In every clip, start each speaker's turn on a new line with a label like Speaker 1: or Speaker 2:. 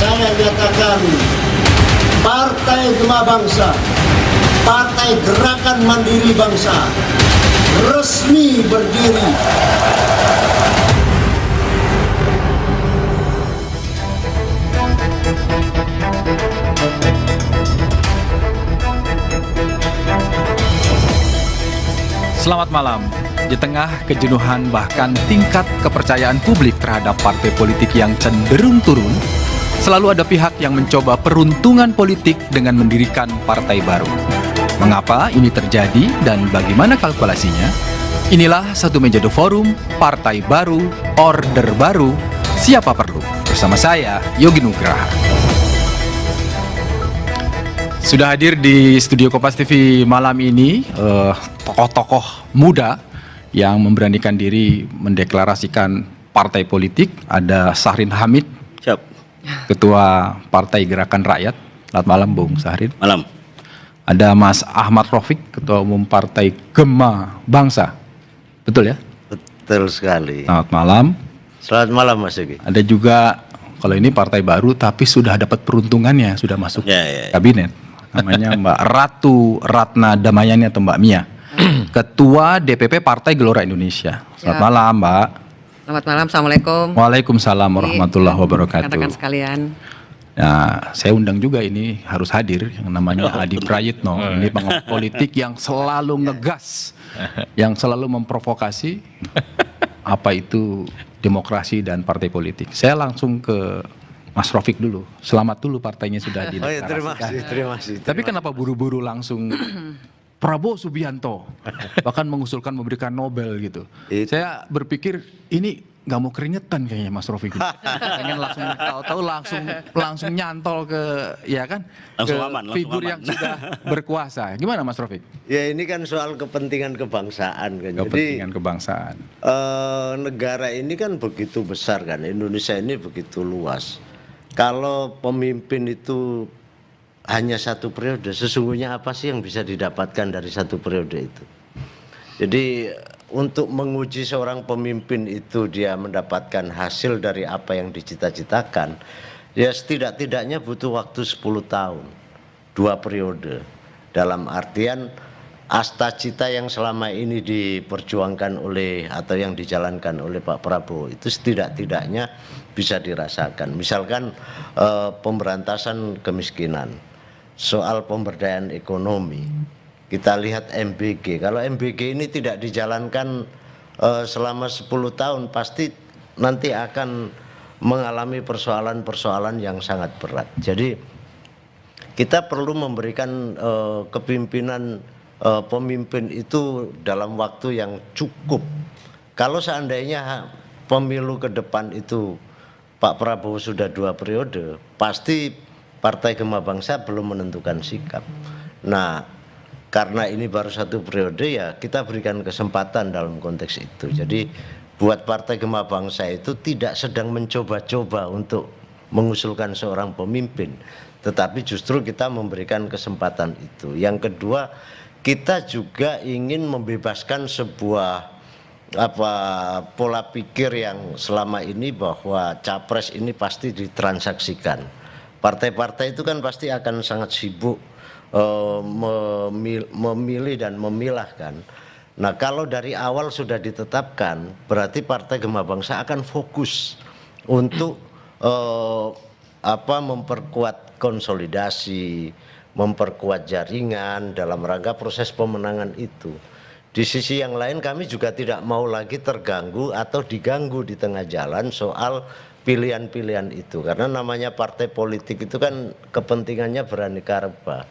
Speaker 1: saya nyatakan Partai Gema Bangsa, Partai Gerakan Mandiri Bangsa resmi berdiri.
Speaker 2: Selamat malam. Di tengah kejenuhan bahkan tingkat kepercayaan publik terhadap partai politik yang cenderung turun, selalu ada pihak yang mencoba peruntungan politik dengan mendirikan partai baru. Mengapa ini terjadi dan bagaimana kalkulasinya? Inilah Satu Meja The Forum, Partai Baru, Order Baru, Siapa Perlu. Bersama saya, Yogi Nugraha. Sudah hadir di studio Kompas TV malam ini tokoh-tokoh muda yang memberanikan diri mendeklarasikan partai politik. Ada Sahrin Hamid,
Speaker 3: Siap.
Speaker 2: Ketua Partai Gerakan Rakyat. Selamat malam, Bung Sahrin.
Speaker 3: Malam.
Speaker 2: Ada Mas Ahmad Rafiq, Ketua Umum Partai Gema Bangsa. Betul ya?
Speaker 3: Betul sekali.
Speaker 2: Selamat malam.
Speaker 3: Selamat malam Mas Yogi.
Speaker 2: Ada juga, kalau ini partai baru tapi sudah dapat peruntungannya, sudah masuk
Speaker 3: Ya.
Speaker 2: kabinet. Namanya Mbak Ratu Ratna Damayani atau Mbak Mia. Ketua DPP Partai Gelora Indonesia. Selamat malam, Mbak.
Speaker 4: Selamat malam, Assalamualaikum.
Speaker 2: Waalaikumsalam warahmatullahi wabarakatuh.
Speaker 4: Rekan-rekan sekalian.
Speaker 2: Nah, saya undang juga ini harus hadir yang namanya Adi Prayitno. Ini pengamat politik yang selalu ngegas, yang selalu memprovokasi apa itu demokrasi dan partai politik. Saya langsung ke Mas Rafiq dulu. Selamat dulu partainya sudah dideklarasikan.
Speaker 3: Terima kasih.
Speaker 2: Tapi kenapa buru-buru langsung Prabowo Subianto bahkan mengusulkan memberikan Nobel gitu? Saya berpikir ini nggak mau keringetan kayaknya Mas Rafiq. Pengen langsung tahu-tahu langsung nyantol ke ya kan
Speaker 3: Langsung
Speaker 2: ke
Speaker 3: aman, langsung
Speaker 2: figur
Speaker 3: aman.
Speaker 2: yang sudah berkuasa. Gimana Mas Rafiq?
Speaker 3: Ya ini kan soal kepentingan kebangsaan kan.
Speaker 2: Kepentingan kebangsaan.
Speaker 3: Negara ini kan begitu besar kan. Indonesia ini begitu luas. Kalau pemimpin itu hanya satu periode, sesungguhnya apa sih yang bisa didapatkan dari satu periode itu? Jadi untuk menguji seorang pemimpin itu dia mendapatkan hasil dari apa yang dicita-citakan, ya setidak-tidaknya butuh waktu 10 tahun, 2 periode. Dalam artian asta cita yang selama ini diperjuangkan oleh atau yang dijalankan oleh Pak Prabowo itu setidak-tidaknya bisa dirasakan. Misalkan pemberantasan kemiskinan, soal pemberdayaan ekonomi. Kita lihat MBG. Kalau MBG ini tidak dijalankan selama 10 tahun pasti nanti akan mengalami persoalan-persoalan yang sangat berat. Jadi kita perlu memberikan kepimpinan pemimpin itu dalam waktu yang cukup. Kalau seandainya pemilu ke depan itu Pak Prabowo sudah 2 periode, pasti Partai Gema Bangsa belum menentukan sikap. Nah, karena ini baru 1 periode ya kita berikan kesempatan dalam konteks itu. Jadi buat Partai Gema Bangsa itu tidak sedang mencoba-coba untuk mengusulkan seorang pemimpin, tetapi justru kita memberikan kesempatan itu. Yang kedua, kita juga ingin membebaskan sebuah pola pikir yang selama ini bahwa capres ini pasti ditransaksikan. Partai-partai itu kan pasti akan sangat sibuk memilih dan memilahkan. Nah, kalau dari awal sudah ditetapkan, berarti Partai Gema Bangsa akan fokus untuk memperkuat konsolidasi, memperkuat jaringan dalam rangka proses pemenangan itu. Di sisi yang lain kami juga tidak mau lagi terganggu atau diganggu di tengah jalan soal pilihan-pilihan itu. Karena namanya partai politik itu kan kepentingannya beraneka ragam.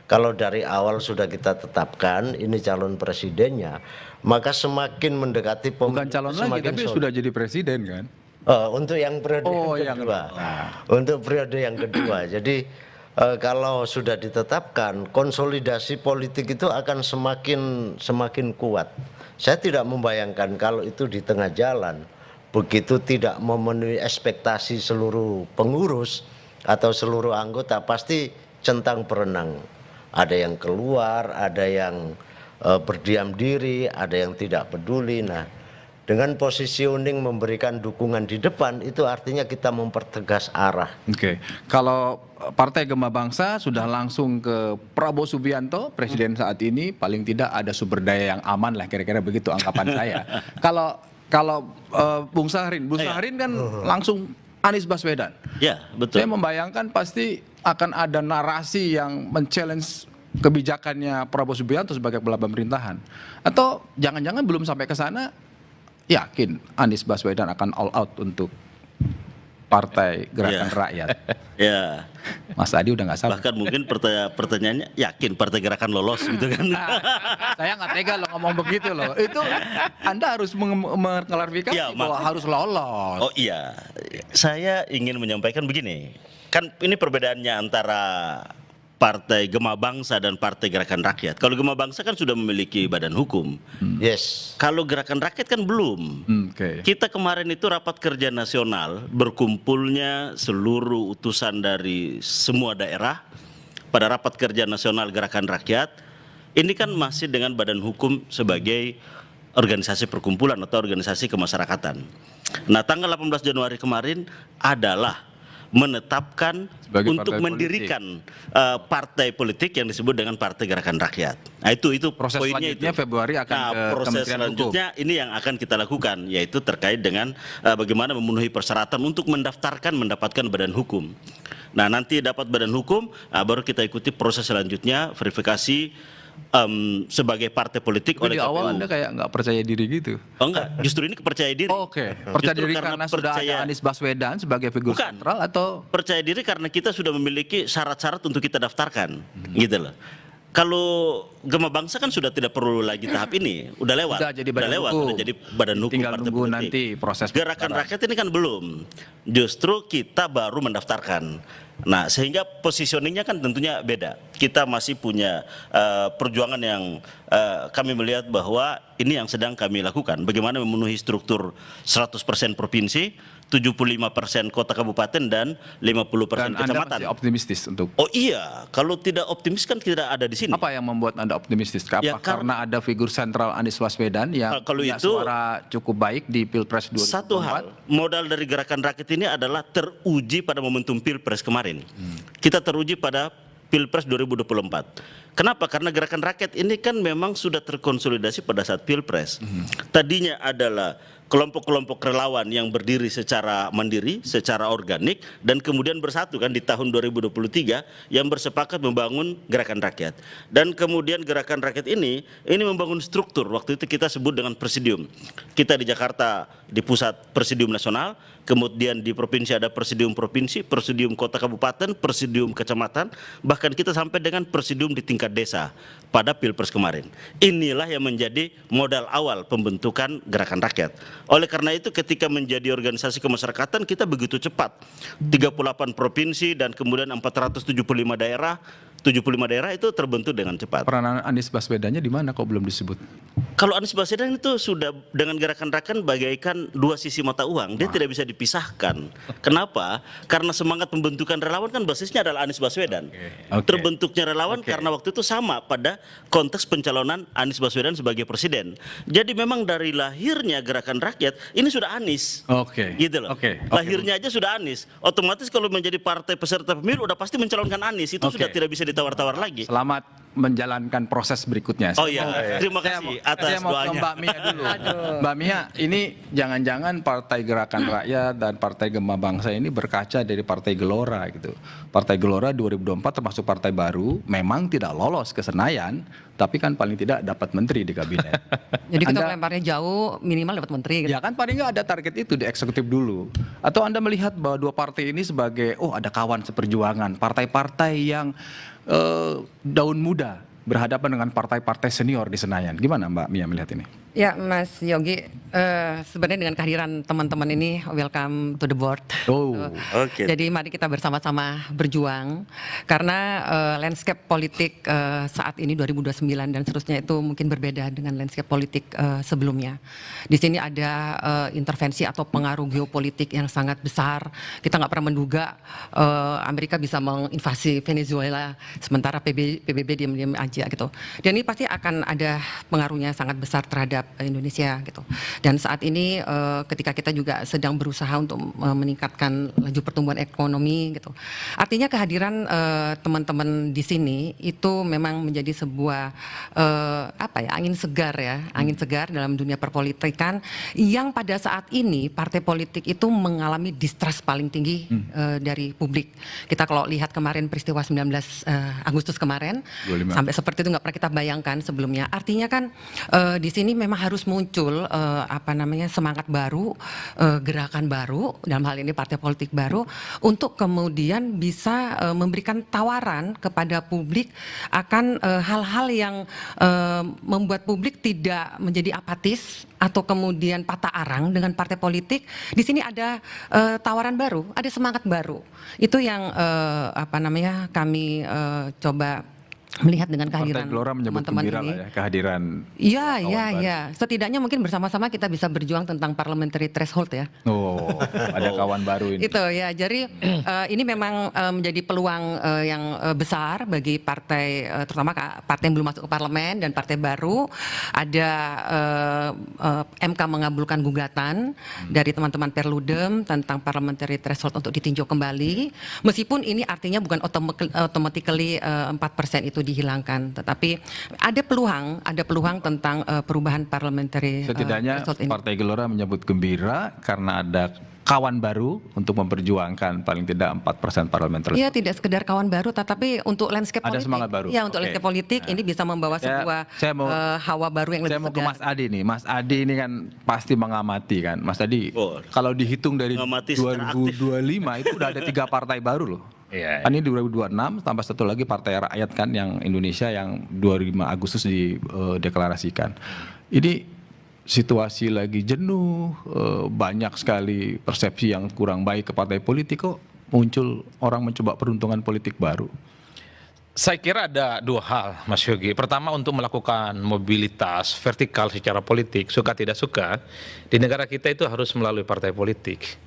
Speaker 3: Kalau dari awal sudah kita tetapkan ini calon presidennya, maka semakin mendekati
Speaker 2: Bukan calon lagi tapi sudah jadi presiden kan?
Speaker 3: Untuk yang periode yang kedua. Untuk periode yang kedua. Jadi kalau sudah ditetapkan, konsolidasi politik itu akan semakin kuat. Saya tidak membayangkan kalau itu di tengah jalan begitu tidak memenuhi ekspektasi seluruh pengurus atau seluruh anggota, pasti centang berenang. Ada yang keluar, ada yang berdiam diri, ada yang tidak peduli. Nah, dengan positioning memberikan dukungan di depan itu artinya kita mempertegas arah.
Speaker 2: Oke, kalau Partai Gema Bangsa sudah langsung ke Prabowo Subianto, presiden saat ini, paling tidak ada sumber daya yang aman lah, kira-kira begitu anggapan saya. Kalau Bung Syahrin kan langsung Anies Baswedan.
Speaker 5: Ya, betul.
Speaker 2: Saya membayangkan pasti akan ada narasi yang men-challenge kebijakannya Prabowo Subianto sebagai kepala pemerintahan. Atau jangan-jangan belum sampai ke sana, yakin Anies Baswedan akan all out untuk Partai Gerakan Rakyat.
Speaker 5: Ya.
Speaker 2: Mas Adi udah nggak sabar.
Speaker 5: Bahkan mungkin pertanyaannya, yakin Partai Gerakan lolos gitu kan?
Speaker 2: Saya nggak tega loh ngomong begitu loh. Itu Anda harus mengklarifikasi
Speaker 5: Ya,
Speaker 2: bahwa harus lolos.
Speaker 5: Oh iya, saya ingin menyampaikan begini. Kan ini perbedaannya antara Partai Gema Bangsa dan Partai Gerakan Rakyat. Kalau Gema Bangsa kan sudah memiliki badan hukum.
Speaker 3: Yes.
Speaker 5: Kalau Gerakan Rakyat kan belum.
Speaker 2: Oke.
Speaker 5: Kita kemarin itu rapat kerja nasional, berkumpulnya seluruh utusan dari semua daerah pada rapat kerja nasional Gerakan Rakyat. Ini kan masih dengan badan hukum sebagai organisasi perkumpulan atau organisasi kemasyarakatan. Nah, tanggal 18 Januari kemarin adalah menetapkan
Speaker 2: Sebagai
Speaker 5: untuk
Speaker 2: partai
Speaker 5: mendirikan partai politik yang disebut dengan Partai Gerakan Rakyat. Nah, itu
Speaker 2: Proses
Speaker 5: poinnya
Speaker 2: selanjutnya
Speaker 5: itu.
Speaker 2: Februari akan
Speaker 5: Nah,
Speaker 2: ke
Speaker 5: proses
Speaker 2: Kementerian
Speaker 5: selanjutnya ini yang akan kita lakukan, yaitu terkait dengan bagaimana memenuhi persyaratan untuk mendapatkan badan hukum. Nah, nanti dapat badan hukum, baru kita ikuti proses selanjutnya verifikasi sebagai partai politik
Speaker 2: Tapi
Speaker 5: oleh
Speaker 2: di awal
Speaker 5: KPU.
Speaker 2: Anda kayak nggak percaya diri gitu.
Speaker 5: Oh enggak, justru ini kepercaya diri.
Speaker 2: Oke. Percaya
Speaker 5: Justru
Speaker 2: diri karena sudah ada Anies Baswedan sebagai figur
Speaker 5: Bukan.
Speaker 2: sentral atau
Speaker 5: percaya diri karena kita sudah memiliki syarat-syarat untuk kita daftarkan, gitu loh. Kalau Gema Bangsa kan sudah tidak perlu lagi tahap ini, udah lewat.
Speaker 2: Udah jadi badan
Speaker 5: lewat,
Speaker 2: hukum.
Speaker 5: udah jadi badan hukum
Speaker 2: Tinggal
Speaker 5: partai
Speaker 2: nunggu
Speaker 5: politik.
Speaker 2: nanti proses
Speaker 5: Gerakan
Speaker 2: pendaftaran.
Speaker 5: Rakyat ini kan belum. Justru kita baru mendaftarkan. Nah, sehingga positioningnya kan tentunya beda. Kita masih punya perjuangan yang kami melihat bahwa ini yang sedang kami lakukan. Bagaimana memenuhi struktur 100% provinsi, 75% kota kabupaten dan 50%
Speaker 2: dan Anda
Speaker 5: kecamatan.
Speaker 2: masih optimistis untuk
Speaker 5: Oh iya, kalau tidak optimis kan tidak ada di sini.
Speaker 2: apa yang membuat Anda optimistis? Apa
Speaker 5: Ya,
Speaker 2: karena ada figur sentral Anies Baswedan yang
Speaker 5: Kalau
Speaker 2: punya
Speaker 5: itu,
Speaker 2: suara cukup baik di Pilpres 2024?
Speaker 5: Satu hal, modal dari Gerakan Rakyat ini adalah teruji pada momentum Pilpres kemarin. Kita teruji pada Pilpres 2024. Kenapa? Karena Gerakan Rakyat ini kan memang sudah terkonsolidasi pada saat Pilpres. Tadinya adalah kelompok-kelompok relawan yang berdiri secara mandiri, secara organik, dan kemudian bersatu kan di tahun 2023 yang bersepakat membangun Gerakan Rakyat. Dan kemudian Gerakan Rakyat ini membangun struktur, waktu itu kita sebut dengan presidium. Kita di Jakarta di pusat presidium nasional, kemudian di provinsi ada presidium provinsi, presidium kota kabupaten, presidium kecamatan, bahkan kita sampai dengan presidium di tingkat desa pada Pilpres kemarin. Inilah yang menjadi modal awal pembentukan Gerakan Rakyat. Oleh karena itu ketika menjadi organisasi kemasyarakatan kita begitu cepat. 38 provinsi dan kemudian 475 daerah, 75 daerah itu terbentuk dengan cepat.
Speaker 2: Peranan Anies Baswedannya di mana kok belum disebut?
Speaker 5: Kalau Anies Baswedan itu sudah dengan Gerakan Rakyat bagaikan dua sisi mata uang, dia tidak bisa dipisahkan. Kenapa? Karena semangat pembentukan relawan kan basisnya adalah Anies Baswedan.
Speaker 2: Oke.
Speaker 5: Terbentuknya relawan karena waktu itu sama pada konteks pencalonan Anies Baswedan sebagai presiden. Jadi memang dari lahirnya Gerakan Rakyat ini sudah Anies.
Speaker 2: Oke.
Speaker 5: Gitu loh.
Speaker 2: Oke.
Speaker 5: Lahirnya aja sudah Anies. Otomatis kalau menjadi partai peserta pemilu udah pasti mencalonkan Anies. Itu
Speaker 2: Oke.
Speaker 5: sudah tidak bisa ditawar-tawar lagi.
Speaker 2: Selamat menjalankan proses berikutnya.
Speaker 5: Oh iya, terima kasih atas
Speaker 2: Saya mau ke
Speaker 5: doanya.
Speaker 2: Mbak Mia dulu. Mbak Mia, ini jangan-jangan Partai Gerakan Rakyat dan Partai Gema Bangsa ini berkaca dari Partai Gelora gitu. Partai Gelora 2024 termasuk partai baru, memang tidak lolos ke Senayan, tapi kan paling tidak dapat menteri di kabinet.
Speaker 4: Jadi kita
Speaker 2: Anda-
Speaker 4: melemparnya jauh, minimal dapat menteri. Gitu.
Speaker 2: Ya kan paling nggak ada target itu di eksekutif dulu. Atau Anda melihat bahwa dua partai ini sebagai, oh ada kawan seperjuangan, partai-partai yang daun muda berhadapan dengan partai-partai senior di Senayan. Gimana Mbak Mia melihat ini?
Speaker 4: Ya Mas Yogi, sebenarnya dengan kehadiran teman-teman ini, welcome to the board.
Speaker 2: Oh,
Speaker 5: Oke.
Speaker 4: Jadi mari kita bersama-sama berjuang karena landscape politik saat ini 2029 dan seterusnya itu mungkin berbeda dengan landscape politik sebelumnya. Di sini ada intervensi atau pengaruh geopolitik yang sangat besar. Kita nggak pernah menduga Amerika bisa menginvasi Venezuela sementara PBB diam-diam aja gitu. Dan ini pasti akan ada pengaruhnya sangat besar terhadap terhadap Indonesia gitu. Dan saat ini ketika kita juga sedang berusaha untuk meningkatkan laju pertumbuhan ekonomi gitu. Artinya kehadiran teman-teman di sini itu memang menjadi sebuah angin segar ya, angin segar dalam dunia perpolitikan yang pada saat ini partai politik itu mengalami distrust paling tinggi dari publik. Kita kalau lihat kemarin peristiwa 19 Agustus kemarin
Speaker 2: 25.
Speaker 4: sampai seperti itu nggak pernah kita bayangkan sebelumnya. Artinya kan di sini memang harus muncul semangat baru, gerakan baru dalam hal ini partai politik baru untuk kemudian bisa memberikan tawaran kepada publik akan hal-hal yang membuat publik tidak menjadi apatis atau kemudian patah arang dengan partai politik. Di sini ada tawaran baru, ada semangat baru. Itu yang kami coba melihat dengan
Speaker 2: Partai
Speaker 4: kehadiran
Speaker 2: Gelora menyebut
Speaker 4: teman-teman
Speaker 2: gembira
Speaker 4: ini.
Speaker 2: lah ya kehadiran
Speaker 4: Iya,
Speaker 2: kawan
Speaker 4: iya,
Speaker 2: baru.
Speaker 4: iya. Setidaknya mungkin bersama-sama kita bisa berjuang tentang parliamentary threshold ya.
Speaker 2: Oh, ada kawan baru ini.
Speaker 4: Itu ya. Jadi ini memang menjadi peluang yang besar bagi partai, terutama partai yang belum masuk ke parlemen dan partai baru. Ada MK mengabulkan gugatan dari teman-teman Perludem tentang parliamentary threshold untuk ditinjau kembali. Meskipun ini artinya bukan automatically 4% itu dihilangkan, tetapi ada peluang tentang perubahan parliamentary
Speaker 2: Setidaknya
Speaker 4: threshold ini.
Speaker 2: Partai Gelora menyebut gembira karena ada kawan baru untuk memperjuangkan paling tidak 4% parlementer.
Speaker 4: Iya, tidak sekedar kawan baru, tetapi untuk landscape
Speaker 2: Ada
Speaker 4: politik.
Speaker 2: semangat baru.
Speaker 4: Ya, untuk
Speaker 2: Oke.
Speaker 4: landscape politik ini bisa membawa sebuah
Speaker 2: saya mau-
Speaker 4: hawa baru yang
Speaker 2: Saya
Speaker 4: lebih
Speaker 2: mau ke
Speaker 4: segar.
Speaker 2: Mas Adi nih. Mas Adi ini kan pasti mengamati kan. Mas Adi,
Speaker 5: Oh.
Speaker 2: kalau dihitung dari
Speaker 5: Mengamati secara aktif.
Speaker 2: 2025 itu udah ada 3 partai baru loh.
Speaker 6: Iya.
Speaker 2: Kan ini 2026 tambah satu lagi Partai Rakyat kan yang Indonesia yang 25 Agustus dideklarasikan. Ini situasi lagi jenuh, banyak sekali persepsi yang kurang baik ke partai politik, kok muncul orang mencoba peruntungan politik baru.
Speaker 6: Saya kira ada dua hal, Mas Yogi. Pertama, untuk melakukan mobilitas vertikal secara politik, suka tidak suka, di negara kita itu harus melalui partai politik.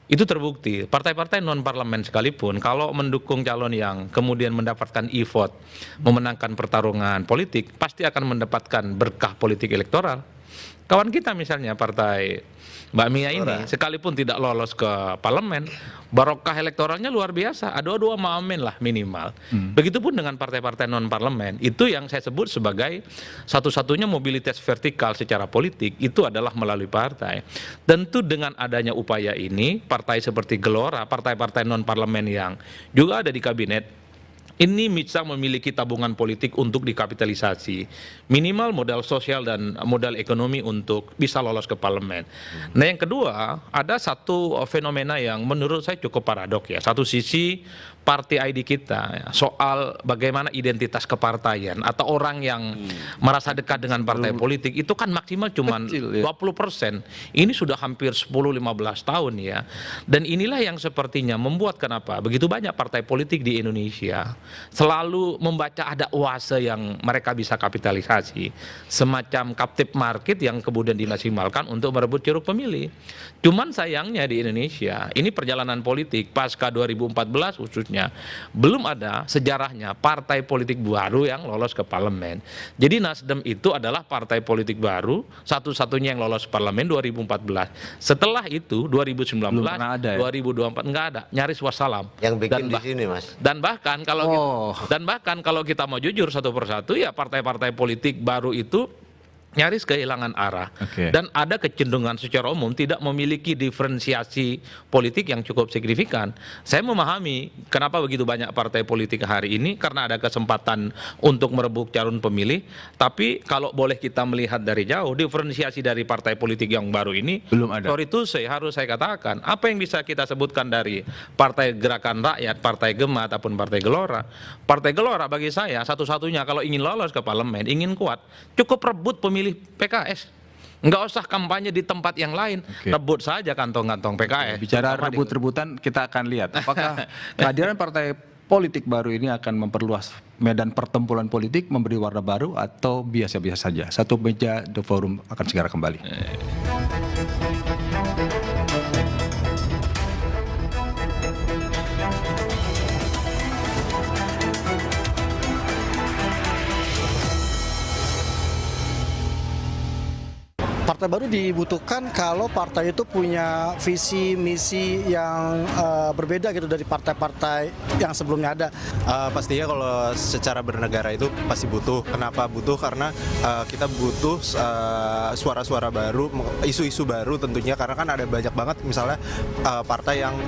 Speaker 6: Itu terbukti, partai-partai non-parlemen sekalipun, kalau mendukung calon yang kemudian mendapatkan e-vote, memenangkan pertarungan politik, pasti akan mendapatkan berkah politik elektoral. Kawan kita misalnya partai Mbak Mia ini, sekalipun tidak lolos ke parlemen, barokah elektoralnya luar biasa. Ada 2 amin lah minimal. Begitupun dengan partai-partai non-parlemen. Itu yang saya sebut sebagai satu-satunya mobilitas vertikal secara politik, itu adalah melalui partai. Tentu dengan adanya upaya ini, partai seperti Gelora, partai-partai non-parlemen yang juga ada di kabinet, ini bisa memiliki tabungan politik untuk dikapitalisasi. Minimal modal sosial dan modal ekonomi untuk bisa lolos ke parlemen. Nah, yang kedua, ada satu fenomena yang menurut saya cukup paradok ya. Satu sisi party ID kita ya, soal bagaimana identitas kepartaian atau orang yang merasa dekat dengan partai politik itu kan maksimal cuma
Speaker 2: Kecil, ya.
Speaker 6: 20%. Ini sudah hampir 10-15 tahun ya. Dan inilah yang sepertinya membuat kenapa begitu banyak partai politik di Indonesia selalu membaca ada oase yang mereka bisa kapitalisasi. Semacam captive market yang kemudian dimaksimalkan untuk merebut ceruk pemilih. Cuman sayangnya di Indonesia, ini perjalanan politik pasca 2014 khususnya, belum ada sejarahnya partai politik baru yang lolos ke parlemen. Jadi Nasdem itu adalah partai politik baru satu-satunya yang lolos parlemen 2014. Setelah itu 2019,
Speaker 2: Belum pernah ada ya?
Speaker 6: 2024 enggak ada, nyaris wassalam.
Speaker 3: Yang bikin
Speaker 6: Dan
Speaker 3: di sini, Mas.
Speaker 6: Dan bahkan kalau kita mau jujur satu persatu ya partai-partai politik baru itu nyaris kehilangan arah.
Speaker 2: Oke.
Speaker 6: Dan ada kecenderungan secara umum tidak memiliki diferensiasi politik yang cukup signifikan. Saya memahami kenapa begitu banyak partai politik hari ini, karena ada kesempatan untuk merebut calon pemilih. Tapi kalau boleh kita melihat dari jauh, diferensiasi dari partai politik yang baru ini
Speaker 2: Belum ada.
Speaker 6: sorry to say, harus saya katakan, apa yang bisa kita sebutkan dari Partai Gerakan Rakyat, Partai Gema ataupun Partai Gelora? Partai Gelora bagi saya satu-satunya kalau ingin lolos ke parlemen, ingin kuat, cukup rebut pemilih PKS. Nggak usah kampanye di tempat yang lain,
Speaker 2: Oke.
Speaker 6: rebut saja kantong-kantong PKS.
Speaker 2: Bicara
Speaker 6: Terutama di-
Speaker 2: rebut-rebutan, kita akan lihat apakah kehadiran partai politik baru ini akan memperluas medan pertempuran politik, memberi warna baru, atau biasa-biasa saja. Satu meja The Forum akan segera kembali.
Speaker 7: Partai baru dibutuhkan kalau partai itu punya visi misi yang berbeda gitu dari partai-partai yang sebelumnya ada.
Speaker 8: Pastinya kalau secara bernegara itu pasti butuh. Kenapa butuh? Karena kita butuh suara-suara baru, isu-isu baru tentunya. Karena kan ada banyak banget misalnya partai yang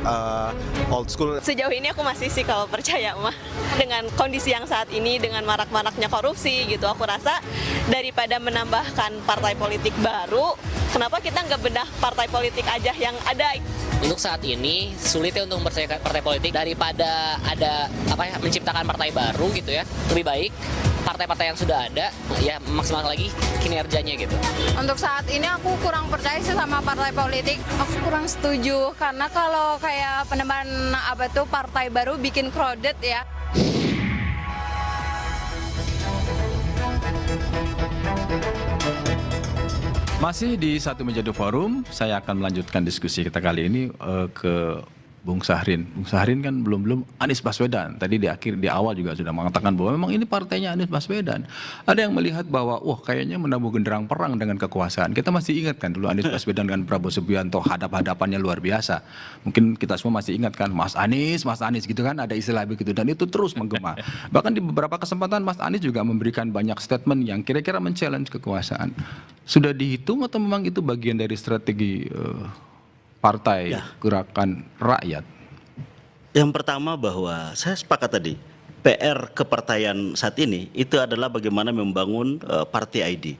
Speaker 8: old school.
Speaker 9: Sejauh ini aku masih sih kalau percaya mah dengan kondisi yang saat ini dengan marak-maraknya korupsi gitu, aku rasa daripada menambahkan partai politik baru, kenapa kita nggak bedah partai politik aja yang ada?
Speaker 10: Untuk saat ini sulitnya untuk mempercayakan partai politik daripada ada menciptakan partai baru gitu ya. Lebih baik partai-partai yang sudah ada ya maksimal lagi kinerjanya gitu.
Speaker 11: Untuk saat ini aku kurang percaya sih sama partai politik. Aku kurang setuju karena kalau kayak penambahan partai baru bikin crowded ya.
Speaker 2: Masih di Satu Meja The Forum, saya akan melanjutkan diskusi kita kali ini ke Bung Syahrin. Bung Syahrin kan belum Anies Baswedan. Tadi di awal juga sudah mengatakan bahwa memang ini partainya Anies Baswedan. Ada yang melihat bahwa wah kayaknya menabuh genderang perang dengan kekuasaan. Kita masih ingat kan dulu Anies Baswedan dan Prabowo Subianto hadap-hadapannya luar biasa. Mungkin kita semua masih ingat kan Mas Anies gitu kan, ada istilah begitu dan itu terus menggema. Bahkan di beberapa kesempatan Mas Anies juga memberikan banyak statement yang kira-kira men-challenge kekuasaan. Sudah dihitung atau memang itu bagian dari strategi Partai Gerakan Rakyat?
Speaker 5: Yang pertama bahwa saya sepakat tadi, PR kepartaian saat ini itu adalah bagaimana membangun partai ID.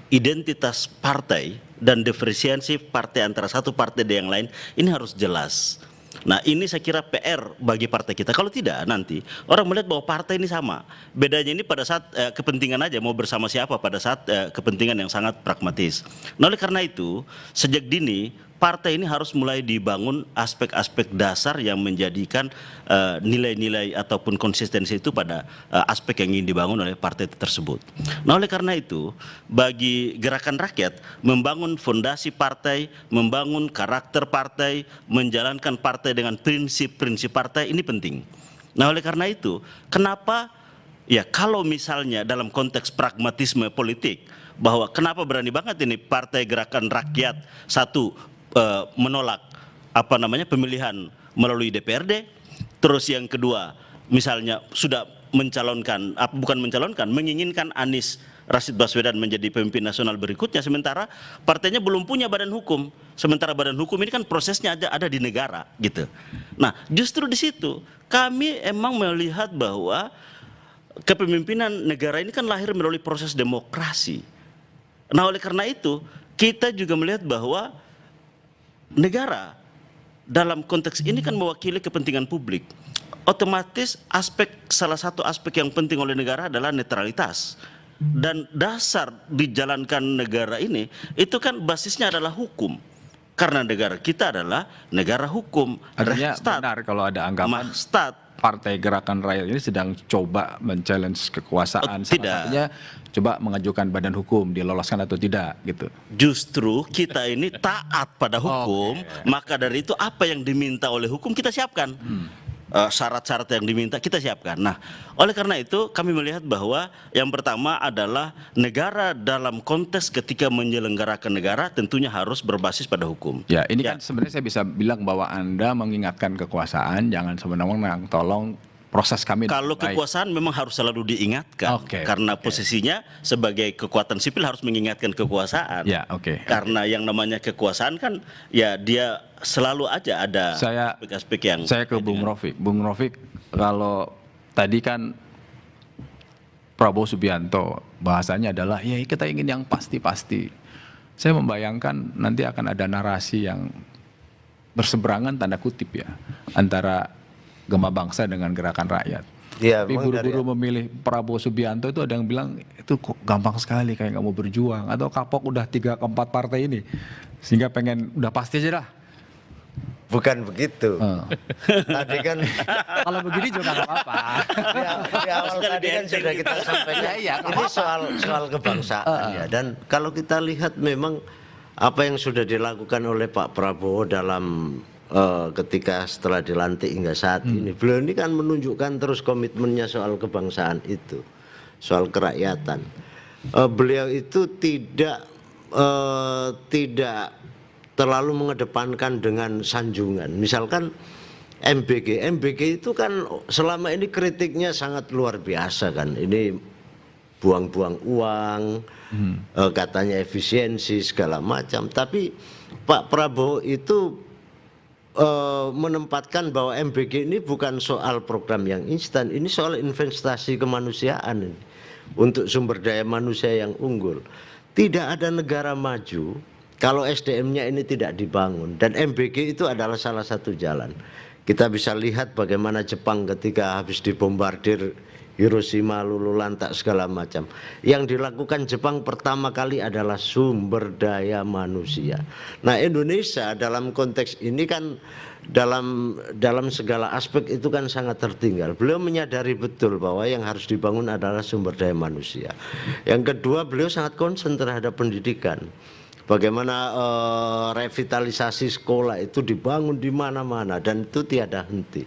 Speaker 5: Identitas partai dan diferensiasi partai antara satu partai dan yang lain ini harus jelas. Nah ini saya kira PR bagi partai kita. Kalau tidak nanti orang melihat bahwa partai ini sama. Bedanya ini pada saat kepentingan aja mau bersama siapa pada saat kepentingan yang sangat pragmatis. Nah oleh karena itu sejak dini partai ini harus mulai dibangun aspek-aspek dasar yang menjadikan nilai-nilai ataupun konsistensi itu pada aspek yang ingin dibangun oleh partai tersebut. Nah oleh karena itu bagi gerakan rakyat membangun fondasi partai, membangun karakter partai, menjalankan partai dengan prinsip-prinsip partai ini penting. Nah oleh karena itu kenapa ya kalau misalnya dalam konteks pragmatisme politik bahwa kenapa berani banget ini Partai Gerakan Rakyat menolak pemilihan melalui DPRD, terus yang kedua misalnya sudah menginginkan Anies Rashid Baswedan menjadi pemimpin nasional berikutnya sementara partainya belum punya badan hukum, sementara badan hukum ini kan prosesnya ada di negara gitu. Nah justru di situ kami emang melihat bahwa kepemimpinan negara ini kan lahir melalui proses demokrasi. Nah oleh karena itu kita juga melihat bahwa negara dalam konteks ini kan mewakili kepentingan publik. Otomatis salah satu aspek yang penting oleh negara adalah netralitas. Dan dasar dijalankan negara ini itu kan basisnya adalah hukum. Karena negara kita adalah negara hukum.
Speaker 2: Artinya benar kalau ada anggapan Partai Gerakan Rakyat ini sedang coba men-challenge kekuasaan. Salah satunya coba mengajukan badan hukum, diloloskan atau tidak gitu. Justru kita ini taat pada hukum, maka dari itu apa yang diminta oleh hukum kita siapkan. Syarat-syarat yang diminta kita siapkan. Nah, oleh karena itu kami melihat bahwa yang pertama adalah negara dalam konteks ketika menyelenggarakan negara tentunya harus berbasis pada hukum. Ya, ini kan sebenarnya saya bisa bilang bahwa Anda mengingatkan kekuasaan, jangan sewenang-wenang, tolong proses kami. Kalau kekuasaan memang harus selalu diingatkan, karena posisinya sebagai kekuatan sipil harus mengingatkan kekuasaan. Ya, karena yang namanya kekuasaan kan, ya dia selalu aja ada aspek-aspek yang. Saya ke Bung Rofiq. Bung Rofiq, kalau tadi kan Prabowo Subianto bahasanya adalah, ya kita ingin yang pasti-pasti. Saya membayangkan nanti akan ada narasi yang berseberangan tanda kutip ya antara Gema Bangsa dengan Gerakan Rakyat. Ya, tapi buru-buru memilih Prabowo Subianto itu ada yang bilang itu kok gampang sekali kayak nggak mau berjuang atau kapok udah 3 ke 4 partai ini sehingga pengen udah pasti aja dah.
Speaker 3: Bukan begitu. Tadi kan
Speaker 2: kalau begini juga nggak apa-apa.
Speaker 3: Di awal tadi kan sudah kita sampaikan. Ini soal kebangsaan ya. Dan kalau kita lihat memang apa yang sudah dilakukan oleh Pak Prabowo dalam ketika setelah dilantik hingga saat ini, beliau ini kan menunjukkan terus komitmennya soal kebangsaan itu, soal kerakyatan. Beliau itu tidak tidak terlalu mengedepankan dengan sanjungan. Misalkan MBG itu kan selama ini kritiknya sangat luar biasa kan. Ini buang-buang uang, katanya efisiensi segala macam. Tapi Pak Prabowo itu menempatkan bahwa MBG ini bukan soal program yang instan, ini soal investasi kemanusiaan ini, untuk sumber daya manusia yang unggul. Tidak ada negara maju kalau SDM-nya ini tidak dibangun, dan MBG itu adalah salah satu jalan. Kita bisa lihat bagaimana Jepang ketika habis dibombardir Hiroshima, lululantak segala macam. Yang dilakukan Jepang pertama kali adalah sumber daya manusia. Nah, Indonesia dalam konteks ini kan dalam segala aspek itu kan sangat tertinggal. Beliau menyadari betul bahwa yang harus dibangun adalah sumber daya manusia. Yang kedua, beliau sangat concern terhadap pendidikan. Bagaimana revitalisasi sekolah itu dibangun di mana-mana dan itu tiada henti.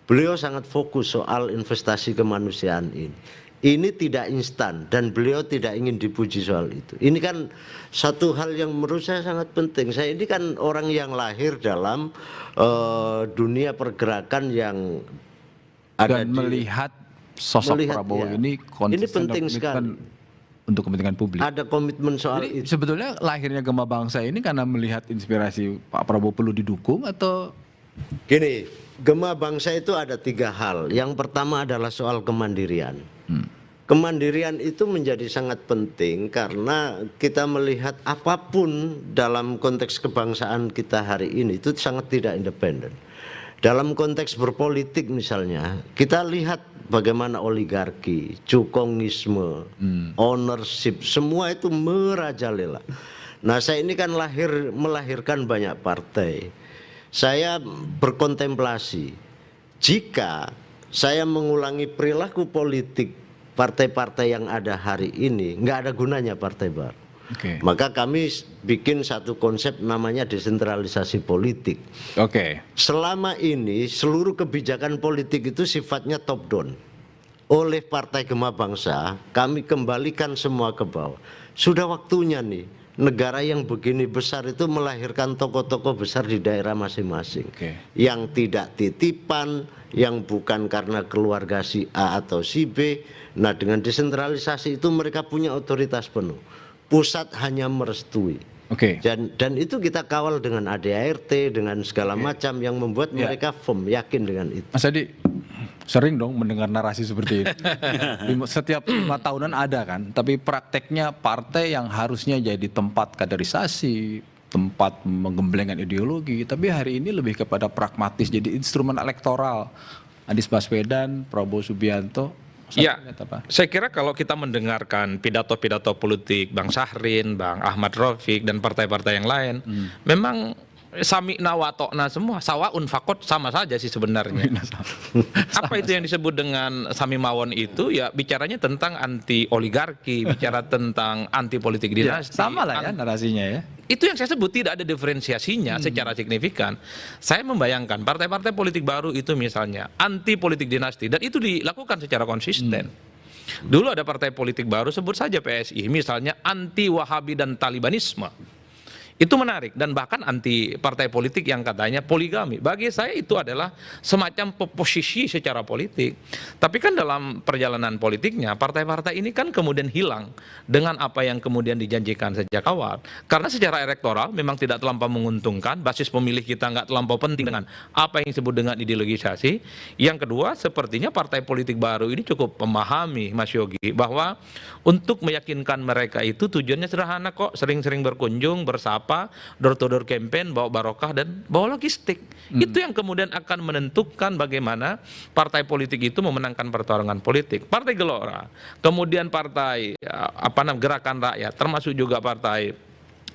Speaker 3: Beliau sangat fokus soal investasi kemanusiaan ini. Ini tidak instan dan beliau tidak ingin dipuji soal itu. Ini kan satu hal yang menurut saya sangat penting. Saya ini kan orang yang lahir dalam dunia pergerakan yang ada
Speaker 2: dan melihat sosok Prabowo
Speaker 3: ya.
Speaker 2: ini konsisten
Speaker 3: ini penting sekali
Speaker 2: untuk kepentingan publik.
Speaker 3: Ada komitmen soal
Speaker 2: Jadi,
Speaker 3: itu.
Speaker 2: sebetulnya lahirnya Gema Bangsa ini karena melihat inspirasi Pak Prabowo perlu didukung atau
Speaker 3: gini, Gema Bangsa itu ada 3 hal. Yang pertama adalah soal kemandirian. Kemandirian itu menjadi sangat penting karena kita melihat apapun dalam konteks kebangsaan kita hari ini itu sangat tidak independen. Dalam konteks berpolitik misalnya, kita lihat bagaimana oligarki, cukongisme, ownership, semua itu merajalela. Nah, saya ini kan melahirkan banyak partai. Saya berkontemplasi, jika saya mengulangi perilaku politik partai-partai yang ada hari ini, nggak ada gunanya partai baru. Maka kami bikin satu konsep namanya desentralisasi politik. Selama ini seluruh kebijakan politik itu sifatnya top down. Oleh Partai Gema Bangsa, kami kembalikan semua ke bawah. Sudah waktunya nih negara yang begini besar itu melahirkan tokoh-tokoh besar di daerah masing-masing. Yang tidak titipan, yang bukan karena keluarga si A atau si B. Nah, dengan desentralisasi itu mereka punya otoritas penuh. Pusat hanya merestui. Dan itu kita kawal dengan ADART, dengan segala macam yang membuat mereka firm, yakin dengan itu.
Speaker 2: Mas Adi sering dong mendengar narasi seperti itu. Setiap 5 tahunan ada kan, tapi prakteknya partai yang harusnya jadi tempat kaderisasi, tempat menggemblengkan ideologi, tapi hari ini lebih kepada pragmatis, jadi instrumen elektoral. Anies Baswedan, Prabowo Subianto.
Speaker 6: Ya, saya kira kalau kita mendengarkan pidato-pidato politik Bang Syahrin, Bang Ahmad Rafiq dan partai-partai yang lain, memang sami'na wa ta'na semua, sawaun fakot, sama saja sih sebenarnya. Apa itu yang disebut dengan sami mawon itu? Ya bicaranya tentang anti oligarki, bicara tentang anti politik dinasti.
Speaker 2: Sama lah ya narasinya ya.
Speaker 6: Itu yang saya sebut tidak ada diferensiasinya secara signifikan. Saya membayangkan partai-partai politik baru itu misalnya anti politik dinasti dan itu dilakukan secara konsisten. Dulu ada partai politik baru, sebut saja PSI, misalnya anti Wahabi dan Talibanisme. Itu menarik dan bahkan anti partai politik yang katanya poligami. Bagi saya itu adalah semacam posisi secara politik. Tapi kan dalam perjalanan politiknya partai-partai ini kan kemudian hilang dengan apa yang kemudian dijanjikan sejak awal. Karena secara elektoral memang tidak terlampau menguntungkan, basis pemilih kita nggak terlampau penting dengan apa yang disebut dengan ideologisasi. Yang kedua, sepertinya partai politik baru ini cukup memahami, Mas Yogi, bahwa untuk meyakinkan mereka itu tujuannya sederhana kok, sering-sering berkunjung, bersapa, door to door campaign, bawa barokah dan bawa logistik. Itu yang kemudian akan menentukan bagaimana partai politik itu memenangkan pertarungan politik. Partai Gelora, kemudian partai Gerakan Rakyat, termasuk juga partai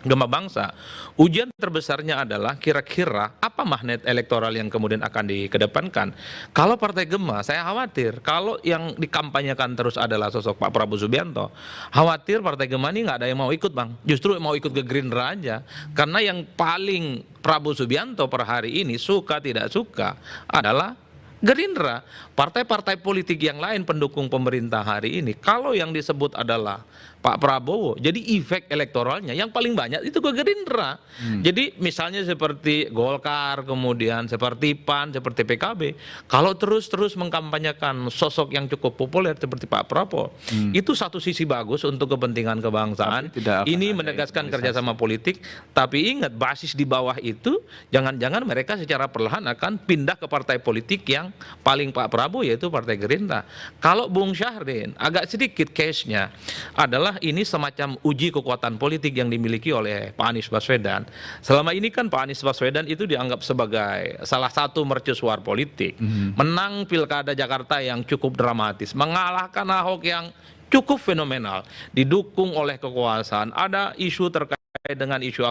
Speaker 6: Gema Bangsa, ujian terbesarnya adalah kira-kira apa magnet elektoral yang kemudian akan dikedepankan. Kalau Partai Gema, saya khawatir kalau yang dikampanyekan terus adalah sosok Pak Prabowo Subianto, khawatir Partai Gema ini nggak ada yang mau ikut, Bang. Justru mau ikut ke Gerindra aja. Karena yang paling Prabowo Subianto per hari ini suka tidak suka adalah Gerindra, partai-partai politik yang lain pendukung pemerintah hari ini, kalau yang disebut adalah Pak Prabowo, jadi efek elektoralnya yang paling banyak itu ke Gerindra. Jadi misalnya seperti Golkar, kemudian seperti PAN, seperti PKB, kalau terus-terus mengkampanyekan sosok yang cukup populer seperti Pak Prabowo, itu satu sisi bagus untuk kepentingan kebangsaan. Ini menegaskan kerjasama politik, tapi ingat basis di bawah itu jangan-jangan mereka secara perlahan akan pindah ke partai politik yang paling Pak Prabowo, yaitu Partai Gerindra. Kalau Bung Syahrin agak sedikit case-nya adalah ini semacam uji kekuatan politik yang dimiliki oleh Pak Anies Baswedan. Selama ini kan Pak Anies Baswedan itu dianggap sebagai salah satu mercusuar politik. Menang Pilkada Jakarta yang cukup dramatis, mengalahkan Ahok yang cukup fenomenal, didukung oleh kekuasaan. Ada isu terkait dengan isu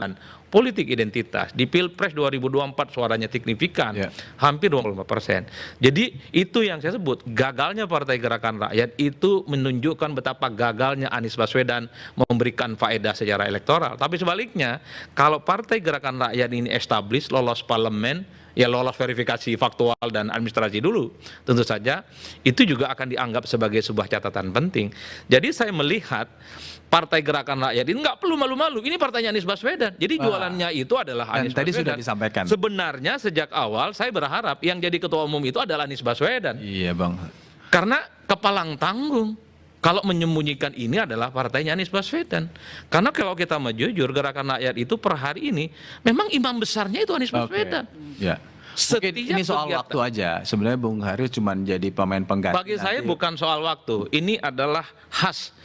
Speaker 6: politik identitas. Di Pilpres 2024 suaranya signifikan, hampir 25%. Jadi itu yang saya sebut, gagalnya Partai Gerakan Rakyat itu menunjukkan betapa gagalnya Anies Baswedan memberikan faedah secara elektoral. Tapi sebaliknya, kalau Partai Gerakan Rakyat ini establish, lolos parlemen, ya lolos verifikasi faktual dan administrasi dulu, tentu saja itu juga akan dianggap sebagai sebuah catatan penting. Jadi saya melihat Partai Gerakan Rakyat ini nggak perlu malu-malu, ini partainya Anies Baswedan. Jadi jualannya itu adalah Anies Baswedan.
Speaker 2: Tadi sudah disampaikan.
Speaker 6: Sebenarnya sejak awal saya berharap yang jadi ketua umum itu adalah Anies Baswedan.
Speaker 2: Iya Bang.
Speaker 6: Karena kepalang tanggung. Kalau menyembunyikan ini adalah partainya Anies Baswedan. Karena kalau kita mau jujur, Gerakan Rakyat itu per hari ini memang imam besarnya itu Anies Baswedan.
Speaker 2: Ya. Mungkin ini soal waktu aja. Sebenarnya Bung Haris cuma jadi pemain pengganti.
Speaker 6: Bagi saya bukan soal waktu. Ini adalah khas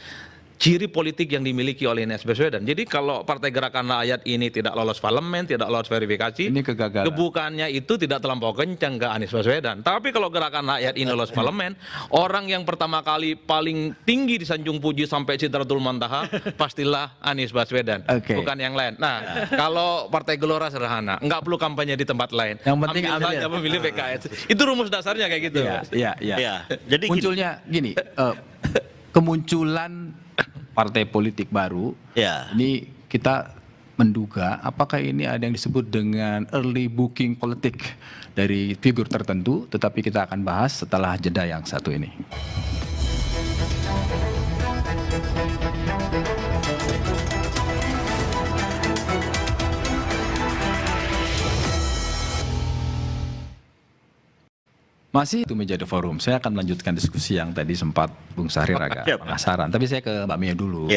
Speaker 6: ciri politik yang dimiliki oleh Anies Baswedan. Jadi kalau Partai Gerakan Rakyat ini tidak lolos parlemen, tidak lolos verifikasi,
Speaker 2: ini kegagalan.
Speaker 6: Kebukannya itu tidak terlampau kencang ke Anies Baswedan. Tapi kalau Gerakan Rakyat ini lolos parlemen, orang yang pertama kali paling tinggi disanjung puji sampai Sidratul Muntaha pastilah Anies Baswedan, bukan yang lain. Nah, kalau Partai Gelora sederhana, nggak perlu kampanye di tempat lain.
Speaker 2: Yang penting
Speaker 6: ambil saja memilih PKS. Itu rumus dasarnya kayak gitu.
Speaker 2: Iya.
Speaker 5: Jadi
Speaker 2: munculnya gini, kemunculan partai politik baru, ini kita menduga apakah ini ada yang disebut dengan early booking politik dari figur tertentu, tetapi kita akan bahas setelah jeda yang satu ini. Masih itu menjadi forum. Saya akan melanjutkan diskusi yang tadi sempat Bung Syahrir agak penasaran. Tapi saya ke Mbak Mia dulu.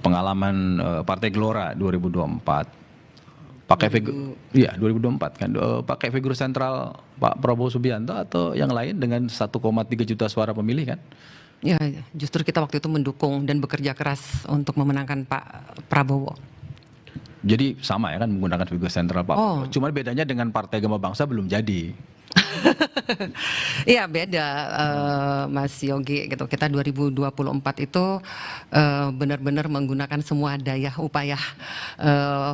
Speaker 2: Pengalaman Partai Gelora 2024. Pakai figur, 2024 kan. Pakai figur sentral Pak Prabowo Subianto atau yang lain dengan 1,3 juta suara pemilih kan?
Speaker 4: Ya, justru kita waktu itu mendukung dan bekerja keras untuk memenangkan Pak Prabowo.
Speaker 2: Jadi sama ya kan menggunakan figur sentral Pak Prabowo. Cuma bedanya dengan Partai Gema Bangsa belum jadi.
Speaker 4: Iya beda Mas Yogi gitu. Kita 2024 itu benar-benar menggunakan semua daya upaya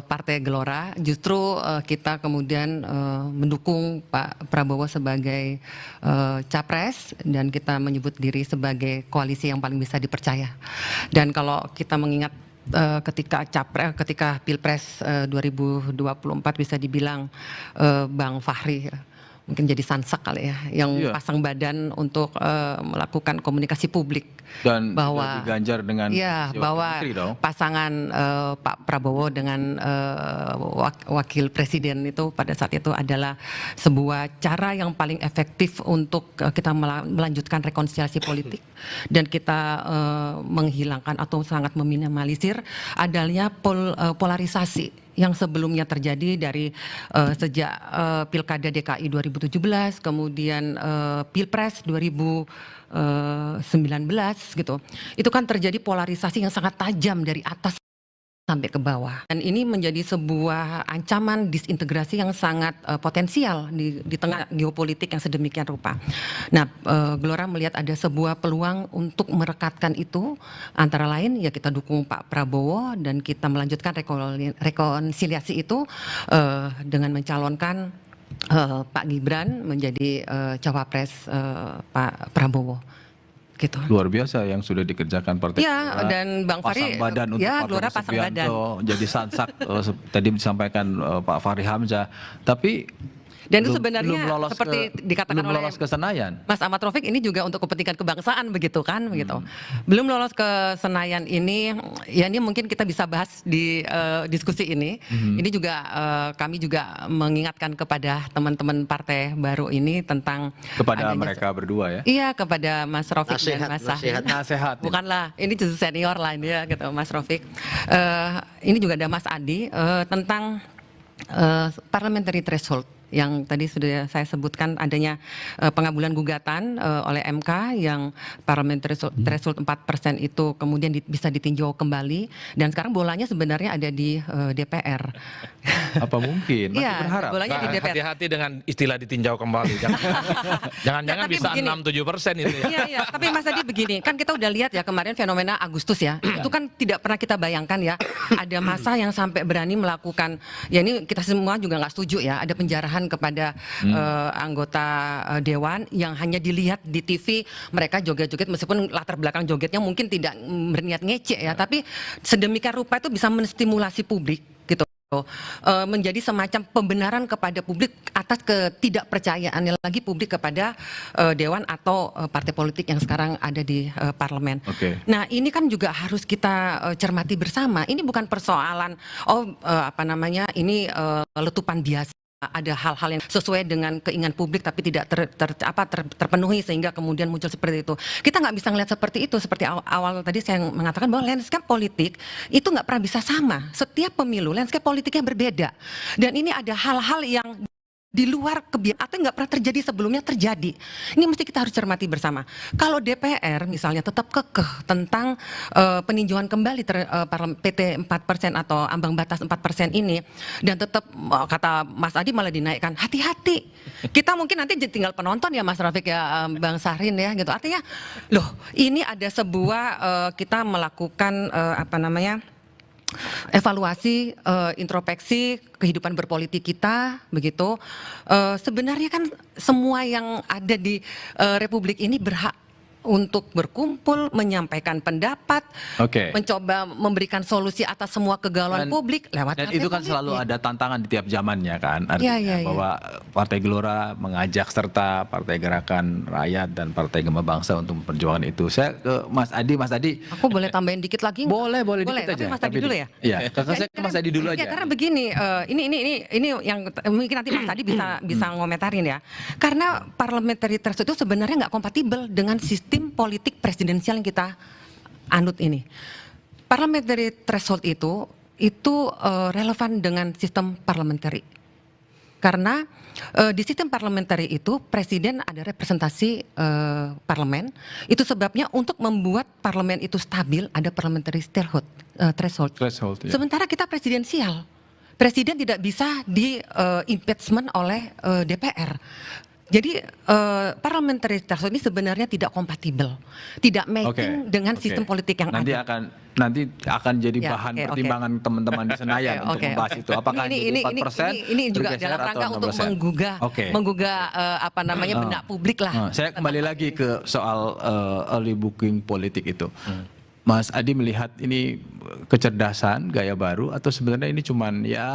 Speaker 4: Partai Gelora. Justru kita kemudian mendukung Pak Prabowo sebagai capres dan kita menyebut diri sebagai koalisi yang paling bisa dipercaya. Dan kalau kita mengingat ketika Pilpres 2024 bisa dibilang Bang Fahri mungkin jadi sansak kali ya, yang pasang badan untuk melakukan komunikasi publik
Speaker 2: dan
Speaker 4: bahwa
Speaker 2: diganjar dengan
Speaker 4: bahwa pasangan Pak Prabowo dengan wakil presiden itu pada saat itu adalah sebuah cara yang paling efektif untuk kita melanjutkan rekonsiliasi politik dan kita menghilangkan atau sangat meminimalisir adanya polarisasi yang sebelumnya terjadi dari sejak Pilkada DKI 2017, kemudian Pilpres 2019 gitu. Itu kan terjadi polarisasi yang sangat tajam dari atas sampai ke bawah. Dan ini menjadi sebuah ancaman disintegrasi yang sangat potensial di tengah geopolitik yang sedemikian rupa. Nah, Gelora melihat ada sebuah peluang untuk merekatkan itu, antara lain ya kita dukung Pak Prabowo dan kita melanjutkan rekonsiliasi itu dengan mencalonkan Pak Gibran menjadi cawapres Pak Prabowo. Gitu.
Speaker 2: Luar biasa yang sudah dikerjakan Partai Gelora.
Speaker 4: Dan Bang Fahri,
Speaker 2: pasang badan untuk Pak
Speaker 4: Gelora pasang badan.
Speaker 2: Jadi sansak tadi disampaikan Pak Fahri Hamzah. Tapi
Speaker 4: Dan itu sebenarnya
Speaker 2: belum lolos
Speaker 4: seperti dikatakan
Speaker 2: belum
Speaker 4: oleh
Speaker 2: lolos ke Senayan.
Speaker 4: Mas Ahmad Raufik, ini juga untuk kepentingan kebangsaan begitu kan, begitu. Belum lolos ke Senayan ini, ya ini mungkin kita bisa bahas di diskusi ini. Ini juga kami juga mengingatkan kepada teman-teman partai baru ini tentang
Speaker 2: Kepada
Speaker 4: adanya-
Speaker 2: mereka berdua ya.
Speaker 4: Iya, kepada Mas Raufik
Speaker 3: Nasihat,
Speaker 4: dan Mas Sahid.
Speaker 2: Nasihat.
Speaker 4: Bukanlah, ini justru senior lah ini ya, gitu Mas Raufik. Ini juga ada Mas Adi tentang parliamentary threshold yang tadi sudah saya sebutkan, adanya pengabulan gugatan oleh MK yang parliamentary threshold 4% itu kemudian bisa ditinjau kembali, dan sekarang bolanya sebenarnya ada di DPR.
Speaker 2: Apa mungkin? Masih
Speaker 4: Iya,
Speaker 2: berharap.
Speaker 4: bolanya di DPR.
Speaker 6: Hati-hati dengan istilah ditinjau kembali. Jangan-jangan
Speaker 4: tapi
Speaker 6: bisa
Speaker 4: begini.
Speaker 6: 6-7% itu ya.
Speaker 4: Iya, tapi Mas Adi begini, kan kita udah lihat ya kemarin fenomena Agustus ya, itu kan tidak pernah kita bayangkan ya, ada masa yang sampai berani melakukan, ya ini kita semua juga nggak setuju ya, ada penjarahan kepada anggota dewan yang hanya dilihat di TV mereka joget-joget, meskipun latar belakang jogetnya mungkin tidak berniat ngece ya, tapi sedemikian rupa itu bisa menstimulasi publik gitu. Menjadi semacam pembenaran kepada publik atas ketidakpercayaannya lagi publik kepada dewan atau partai politik yang sekarang ada di parlemen.
Speaker 2: Oke.
Speaker 4: Nah, ini kan juga harus kita cermati bersama. Ini bukan persoalan ini letupan biasa. Ada hal-hal yang sesuai dengan keinginan publik tapi tidak terpenuhi sehingga kemudian muncul seperti itu. Kita nggak bisa ngelihat seperti itu. Seperti awal tadi saya mengatakan bahwa landscape politik itu nggak pernah bisa sama. Setiap pemilu landscape politiknya berbeda. Dan ini ada hal-hal yang di luar kebiasaan atau nggak pernah terjadi sebelumnya terjadi. Ini mesti kita harus cermati bersama. Kalau DPR misalnya tetap kekeh tentang peninjauan kembali PT 4% atau ambang batas 4% ini, dan tetap kata Mas Adi malah dinaikkan, hati-hati. Kita mungkin nanti tinggal penonton ya Mas Rafiq ya, Bang Sahrin ya gitu. Artinya loh, ini ada sebuah kita melakukan evaluasi, introspeksi kehidupan berpolitik kita begitu. Sebenarnya kan semua yang ada di Republik ini berhak untuk berkumpul, menyampaikan pendapat, mencoba memberikan solusi atas semua kegalauan publik lewat
Speaker 2: dan
Speaker 4: partai
Speaker 2: itu kan
Speaker 4: politik.
Speaker 2: selalu ada tantangan di tiap zamannya kan, artinya
Speaker 4: Iya.
Speaker 2: bahwa Partai Gelora mengajak serta Partai Gerakan Rakyat dan Partai Gema Bangsa untuk memperjuangkan itu. Saya ke Mas Adi.
Speaker 4: Aku boleh tambahin dikit lagi?
Speaker 2: Boleh dikit
Speaker 4: tapi
Speaker 2: aja.
Speaker 4: Mas Adi dulu ya?
Speaker 2: Iya, saya ke Mas Adi dulu
Speaker 4: Ya,
Speaker 2: aja.
Speaker 4: karena begini, ini yang mungkin nanti Mas Adi bisa ngomentarin ya. Karena parliamentary threshold itu sebenarnya nggak kompatibel dengan sistem politik presidensial yang kita anut ini. Parliamentary threshold itu relevan dengan sistem parliamentary. Karena di sistem parliamentary itu presiden ada representasi parlemen. Itu sebabnya untuk membuat parlemen itu stabil ada parliamentary threshold.
Speaker 2: Threshold, ya.
Speaker 4: Sementara kita presidensial. Presiden tidak bisa di impeachment oleh DPR. Jadi parliamentary threshold ini sebenarnya tidak kompatibel, tidak matching dengan sistem politik yang
Speaker 2: nanti
Speaker 4: ada.
Speaker 2: Nanti akan jadi
Speaker 4: Ya,
Speaker 2: bahan
Speaker 4: oke.
Speaker 2: pertimbangan teman-teman di Senayan untuk membahas itu. Apakah
Speaker 4: ini
Speaker 2: 4%
Speaker 4: juga
Speaker 2: bergeser
Speaker 4: dalam
Speaker 2: atau
Speaker 4: rangka untuk
Speaker 2: 6%?
Speaker 4: menggugah benak publik lah.
Speaker 2: Saya kembali lagi ke soal early booking politik itu. Mas Adi melihat ini kecerdasan, gaya baru, atau sebenarnya ini cuman ya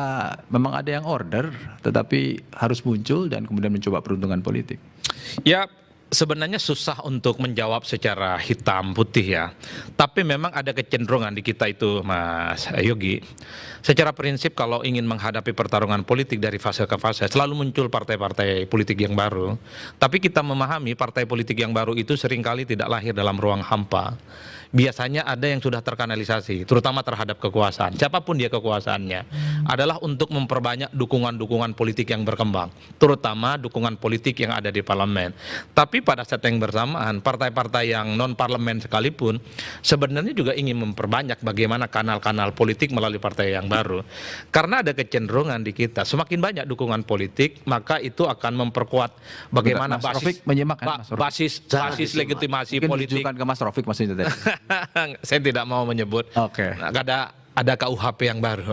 Speaker 2: memang ada yang order tetapi harus muncul dan kemudian mencoba peruntungan politik?
Speaker 6: Ya, sebenarnya susah untuk menjawab secara hitam putih ya. Tapi memang ada kecenderungan di kita itu Mas Yogi. Secara prinsip kalau ingin menghadapi pertarungan politik dari fase ke fase selalu muncul partai-partai politik yang baru. Tapi kita memahami partai politik yang baru itu seringkali tidak lahir dalam ruang hampa. Biasanya ada yang sudah terkanalisasi, terutama terhadap kekuasaan. Siapapun dia kekuasaannya, adalah untuk memperbanyak dukungan-dukungan politik yang berkembang, terutama dukungan politik yang ada di parlemen. Tapi pada saat yang bersamaan, partai-partai yang non-parlemen sekalipun sebenarnya juga ingin memperbanyak bagaimana kanal-kanal politik melalui partai yang baru. Karena ada kecenderungan di kita, semakin banyak dukungan politik, maka itu akan memperkuat bagaimana
Speaker 2: Mas Rafiq menyimak kan, Mas Rafiq?
Speaker 6: basis legitimasi
Speaker 2: Mungkin
Speaker 6: politik.
Speaker 2: ditujukan ke Mas Rafiq maksudnya tadi.
Speaker 6: Saya tidak mau menyebut.
Speaker 2: Oke.
Speaker 6: Nah, ada ada KUHP yang baru.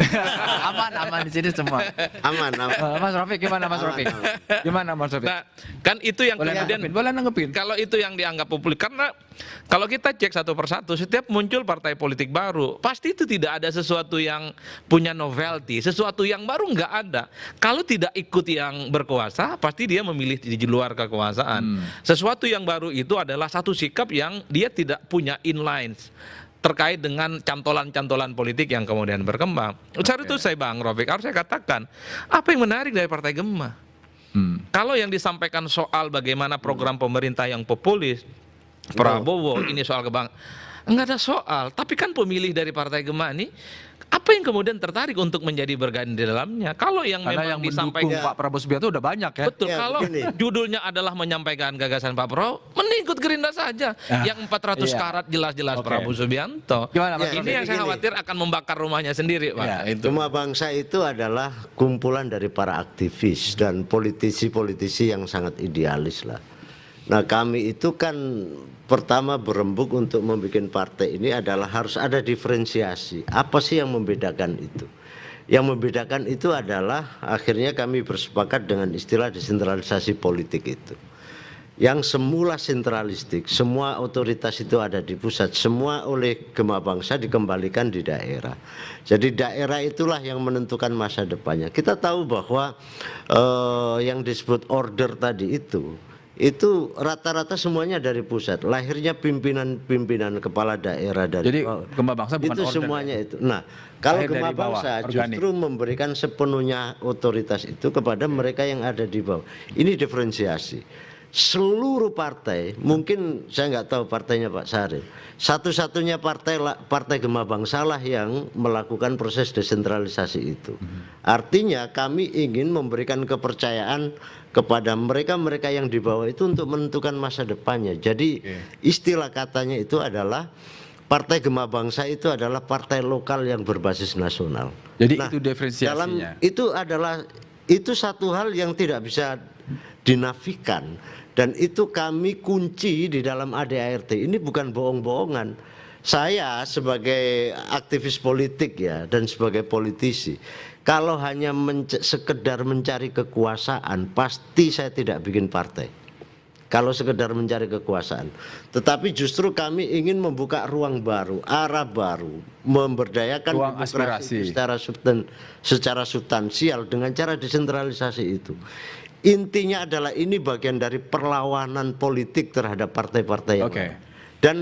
Speaker 2: Aman di sini semua.
Speaker 3: Aman.
Speaker 2: Mas Rafiq gimana Mas Rafiq? Gimana Mas Rafiq?
Speaker 6: Nah, kan itu yang kemudian
Speaker 2: Boleh nanggepin.
Speaker 6: kalau itu yang dianggap publik, karena kalau kita cek satu persatu, setiap muncul partai politik baru, pasti itu tidak ada sesuatu yang punya novelty, sesuatu yang baru nggak ada. Kalau tidak ikut yang berkuasa, pasti dia memilih di luar kekuasaan. Sesuatu yang baru itu adalah satu sikap yang dia tidak punya inline terkait dengan cantolan-cantolan politik yang kemudian berkembang. Secara itu saya Bang Rafiq, harus saya katakan, apa yang menarik dari Partai Gema? Kalau yang disampaikan soal bagaimana program pemerintah yang populis, Prabowo, ini soal enggak ada soal. Tapi kan pemilih dari Partai Gema ini, apa yang kemudian tertarik untuk menjadi bergabung di dalamnya? Kalau yang
Speaker 2: Karena
Speaker 6: memang
Speaker 2: yang
Speaker 6: disampaikan
Speaker 2: mendukung Pak Prabowo Subianto udah banyak ya.
Speaker 6: Betul,
Speaker 3: Ya,
Speaker 6: kalau
Speaker 3: begini.
Speaker 6: judulnya adalah menyampaikan gagasan Pak Prabowo, mending ikut Gerindra saja. Yang 400
Speaker 2: iya.
Speaker 6: karat jelas-jelas
Speaker 2: Oke.
Speaker 6: Prabowo Subianto.
Speaker 2: Gimana Mas
Speaker 3: Ya,
Speaker 6: Ini yang saya
Speaker 3: begini.
Speaker 6: khawatir akan membakar rumahnya sendiri, Pak.
Speaker 2: Ya,
Speaker 6: Itu.
Speaker 3: Gema Bangsa itu adalah kumpulan dari para aktivis dan politisi-politisi yang sangat idealis lah. Nah kami itu kan pertama berembuk untuk membuat partai ini adalah harus ada diferensiasi. Apa sih yang membedakan itu? Yang membedakan itu adalah akhirnya kami bersepakat dengan istilah desentralisasi politik itu. Yang semula sentralistik, semua otoritas itu ada di pusat, semua oleh Gema Bangsa dikembalikan di daerah. Jadi daerah itulah yang menentukan masa depannya. Kita tahu bahwa yang disebut order tadi itu rata-rata semuanya dari pusat. Lahirnya pimpinan kepala daerah dari
Speaker 2: Jadi Gema Bangsa bukan
Speaker 3: itu
Speaker 2: order
Speaker 3: semuanya itu. Nah, kalau
Speaker 2: Lahir
Speaker 3: Gema
Speaker 2: dari bawah,
Speaker 3: Bangsa
Speaker 2: organik.
Speaker 3: justru memberikan sepenuhnya otoritas itu kepada mereka yang ada di bawah. Ini diferensiasi. Seluruh partai, mungkin saya nggak tahu partainya Pak Sarif, satu-satunya partai Gema Bangsa lah yang melakukan proses desentralisasi itu. Artinya kami ingin memberikan kepercayaan kepada mereka-mereka yang di bawah itu untuk menentukan masa depannya. Jadi istilah katanya itu adalah Partai Gema Bangsa itu adalah partai lokal yang berbasis nasional.
Speaker 2: Jadi itu diferensiasinya.
Speaker 3: Itu satu hal yang tidak bisa dinafikan, dan itu kami kunci di dalam ADART. Ini bukan bohong-bohongan. Saya sebagai aktivis politik ya dan sebagai politisi, kalau hanya sekedar mencari kekuasaan, pasti saya tidak bikin partai. Kalau sekedar mencari kekuasaan, tetapi justru kami ingin membuka ruang baru, arah baru, memberdayakan
Speaker 2: Ruang
Speaker 3: demokrasi
Speaker 2: aspirasi.
Speaker 3: secara substansial dengan cara desentralisasi itu. Intinya adalah ini bagian dari perlawanan politik terhadap partai-partai yang
Speaker 2: Oke.
Speaker 3: lain. Dan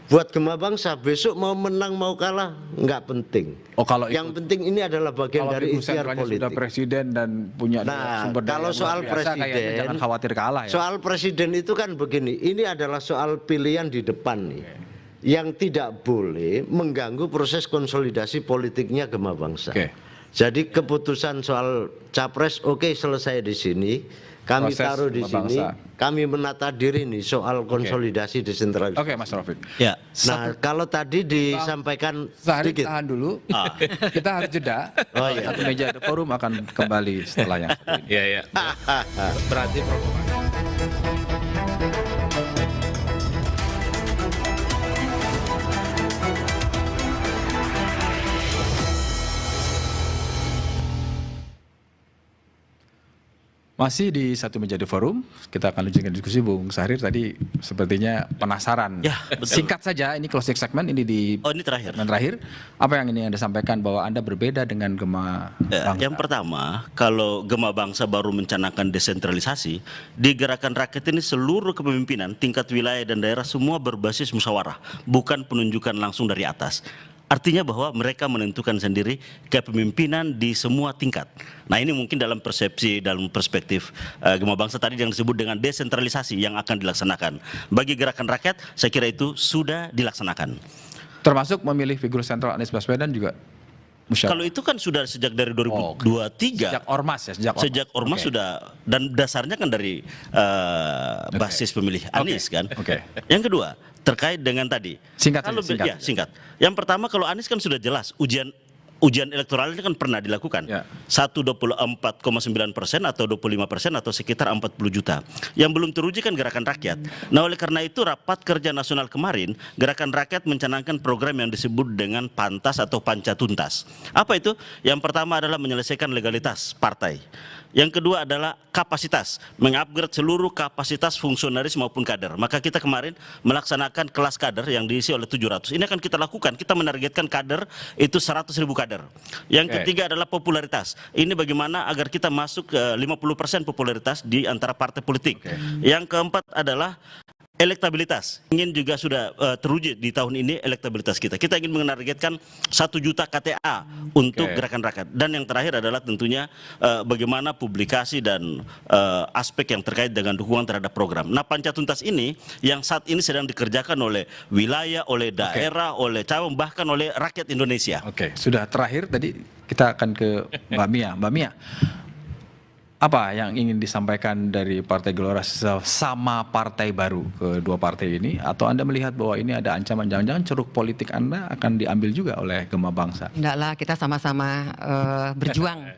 Speaker 3: buat Gema Bangsa besok mau menang mau kalah nggak penting.
Speaker 2: Oh, kalau
Speaker 3: yang penting ini adalah bagian
Speaker 2: kalau
Speaker 3: dari
Speaker 2: Ibu
Speaker 3: ikhtiar
Speaker 2: sentralnya
Speaker 3: politik.
Speaker 2: sudah presiden dan punya
Speaker 3: Nah,
Speaker 2: sumber daya
Speaker 3: kalau
Speaker 2: yang
Speaker 3: soal
Speaker 2: luar biasa, kayaknya
Speaker 3: presiden,
Speaker 2: jangan khawatir kalah ya.
Speaker 3: Soal presiden itu kan begini, ini adalah soal pilihan di depan nih, yang tidak boleh mengganggu proses konsolidasi politiknya Gema Bangsa. Jadi keputusan soal capres oke, selesai di sini. Kami
Speaker 2: Proses
Speaker 3: taruh di
Speaker 2: Gema
Speaker 3: sini,
Speaker 2: Bangsa.
Speaker 3: kami menata diri nih soal konsolidasi desentralisasi.
Speaker 2: Oke, Mas Rafiq.
Speaker 5: Ya.
Speaker 3: Nah, kalau tadi disampaikan
Speaker 2: Sehari
Speaker 3: sedikit.
Speaker 2: tahan dulu. Kita harus jeda.
Speaker 3: Oh, iya.
Speaker 2: Satu meja The Forum akan kembali setelah yang satu ini.
Speaker 6: Iya, iya. Berarti
Speaker 2: Masih di satu meja The Forum, kita akan lanjutkan diskusi. Bung Syahrir tadi sepertinya penasaran.
Speaker 5: Ya, betul.
Speaker 2: Singkat saja, ini closing segment, ini di
Speaker 5: Oh, ini terakhir.
Speaker 2: segmen terakhir. Apa yang ini Anda sampaikan bahwa Anda berbeda dengan Gema
Speaker 5: Ya,
Speaker 2: Bangsa?
Speaker 5: yang pertama, kalau Gema Bangsa baru mencanangkan desentralisasi, di Gerakan Rakyat ini seluruh kepemimpinan tingkat wilayah dan daerah semua berbasis musyawarah, bukan penunjukan langsung dari atas. Artinya bahwa mereka menentukan sendiri kepemimpinan di semua tingkat. Nah, ini mungkin dalam persepsi, dalam perspektif Gema Bangsa tadi yang disebut dengan desentralisasi yang akan dilaksanakan. Bagi Gerakan Rakyat, saya kira itu sudah dilaksanakan.
Speaker 2: Termasuk memilih figur sentral Anies Baswedan juga musyawarah.
Speaker 5: Kalau itu kan sudah sejak dari 2023.
Speaker 2: Sejak Ormas ya,
Speaker 5: Sejak Ormas
Speaker 2: Oke.
Speaker 5: sudah, dan dasarnya kan dari basis pemilih Anies kan.
Speaker 2: Oke.
Speaker 5: Yang kedua terkait dengan tadi.
Speaker 2: Singkat
Speaker 5: Kalau
Speaker 2: saja, singkat.
Speaker 5: ya, singkat. Yang pertama kalau Anies kan sudah jelas ujian ujian elektoral ini kan pernah dilakukan. 124,9% atau 25% atau sekitar 40 juta. Yang belum teruji kan Gerakan Rakyat. Nah, oleh karena itu rapat kerja nasional kemarin, Gerakan Rakyat mencanangkan program yang disebut dengan Pantas atau Panca Tuntas. Apa itu? Yang pertama adalah menyelesaikan legalitas partai. Yang kedua adalah kapasitas, mengupgrade seluruh kapasitas fungsionaris maupun kader. Maka kita kemarin melaksanakan kelas kader yang diisi oleh 700. Ini akan kita lakukan, kita menargetkan kader itu 100.000 kader. Yang ketiga adalah popularitas. Ini bagaimana agar kita masuk ke 50% popularitas di antara partai politik. Yang keempat adalah elektabilitas. Ingin juga sudah teruji di tahun ini elektabilitas kita. Kita ingin menargetkan 1 juta KTA untuk Gerakan Rakyat. Dan yang terakhir adalah tentunya bagaimana publikasi dan aspek yang terkait dengan dukungan terhadap program. Nah, Panca Tuntas ini yang saat ini sedang dikerjakan oleh wilayah, oleh daerah, oleh cabang, bahkan oleh rakyat Indonesia.
Speaker 2: Sudah terakhir tadi kita akan ke Mbak Mia. Mbak Mia, apa yang ingin disampaikan dari Partai Gelora sama partai baru kedua partai ini? Atau Anda melihat bahwa ini ada ancaman jangan-jangan ceruk politik Anda akan diambil juga oleh Gema Bangsa?
Speaker 4: Enggak lah, kita sama-sama berjuang.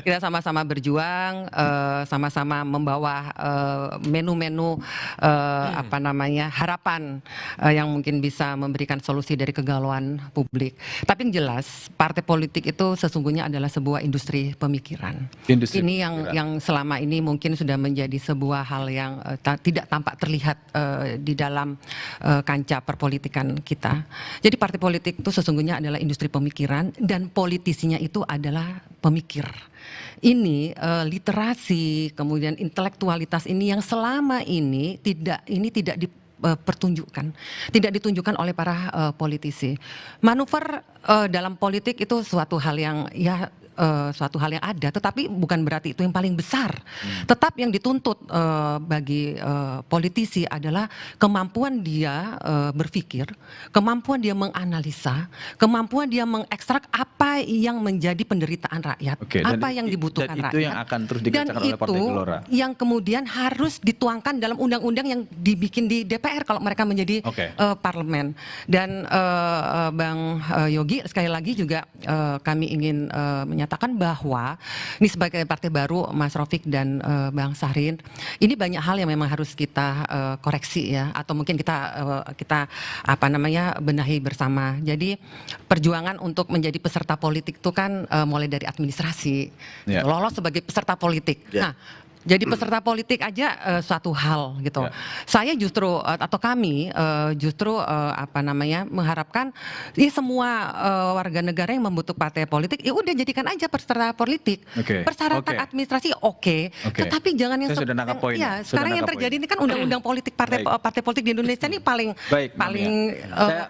Speaker 4: Kita sama-sama berjuang, sama-sama membawa menu-menu apa namanya harapan yang mungkin bisa memberikan solusi dari kegalauan publik. Tapi yang jelas, partai politik itu sesungguhnya adalah sebuah industri pemikiran. Ini yang selama ini mungkin sudah menjadi sebuah hal yang tidak tampak terlihat di dalam kancah perpolitikan kita. Jadi partai politik itu sesungguhnya adalah industri pemikiran dan politisinya itu adalah pemikir. Ini literasi, kemudian intelektualitas ini yang selama ini tidak dipertunjukkan, tidak ditunjukkan oleh para politisi. Manuver dalam politik itu suatu hal yang suatu hal yang ada, tetapi bukan berarti itu yang paling besar. Tetap yang dituntut bagi politisi adalah kemampuan dia berpikir, kemampuan dia menganalisa, kemampuan dia mengekstrak apa yang menjadi penderitaan rakyat, apa yang dibutuhkan rakyat.
Speaker 2: Itu yang akan terus dikerjakan oleh Partai Gelora.
Speaker 4: Yang kemudian harus dituangkan dalam undang-undang yang dibikin di DPR kalau mereka menjadi parlemen. Dan Bang Yogi, sekali lagi juga kami ingin menyatakan bahwa ini sebagai partai baru, Mas Rofik dan Bang Sahrin, ini banyak hal yang memang harus kita koreksi ya, atau mungkin kita apa namanya benahi bersama. Jadi perjuangan untuk menjadi peserta politik itu kan mulai dari administrasi, lolos sebagai peserta politik. Nah, jadi peserta politik aja suatu hal gitu. Saya justru atau kami justru apa namanya mengharapkan ya semua warga negara yang membutuhkan partai politik ya udah jadikan aja peserta politik. Persyaratan administrasi tetapi jangan yang sekarang yang terjadi ini kan undang-undang politik partai politik di Indonesia ini paling